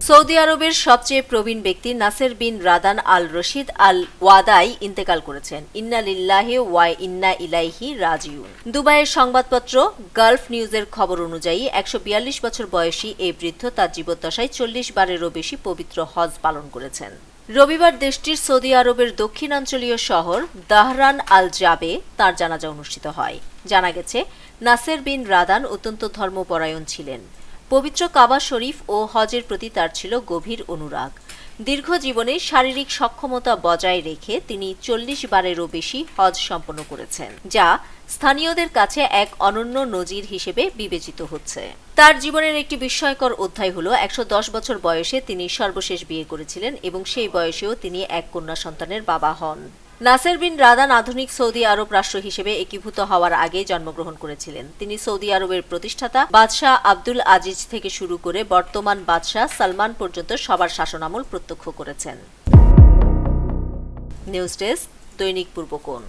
Saudi আরবের সবচেয়ে প্রবীণ ব্যক্তি নাসের বিন রাদান আল রশিদ আল ওয়াদাই ইন্তেকাল করেছেন। ইন্না লিল্লাহি ওয়া ইন্না ইলাইহি রাজিউন। দুবাইয়ের সংবাদপত্র গালফ নিউজের খবর অনুযায়ী ১৪২ বছর বয়সী এই বৃদ্ধ তার জীবদ্দশায় ৪০ বারেরও বেশি পবিত্র হজ পালন করেছেন। রবিবার দেশটির সৌদি আরবের দক্ষিণাঞ্চলীয় শহর দাহরান আল জাবে তার জানাজা অনুষ্ঠিত হয়। জানা গেছে, নাসের বিন রাদান অত্যন্ত ধর্মপরায়ণ ছিলেন। পবিত্র কাবা শরীফ ও হজের প্রতি তার ছিল গভীর অনুরাগ। দীর্ঘ জীবনে শারীরিক সক্ষমতা বজায় রেখে তিনি ৪০ বারেরও বেশি হজ সম্পন্ন করেছেন, যা স্থানীয়দের কাছে এক অনন্য নজির হিসেবে বিবেচিত হচ্ছে। তার জীবনের একটি বিস্ময়কর অধ্যায় হল ১১০ বছর বয়সে তিনি সর্বশেষ বিয়ে করেছিলেন এবং সেই বয়সেও তিনি এক কন্যা সন্তানের বাবা হন। নাসের বিন রাদান আধুনিক সৌদি আরব রাষ্ট্র হিসেবে একীভূত হওয়ার আগে জন্মগ্রহণ করেছিলেন। তিনি সৌদি আরবের প্রতিষ্ঠাতা বাদশাহ আব্দুল আজিজ থেকে শুরু করে বর্তমান বাদশাহ সালমান পর্যন্ত সবার শাসনামল প্রত্যক্ষ করেছেন। নিউজ ডেস্ক, দৈনিক পূর্বকোণ।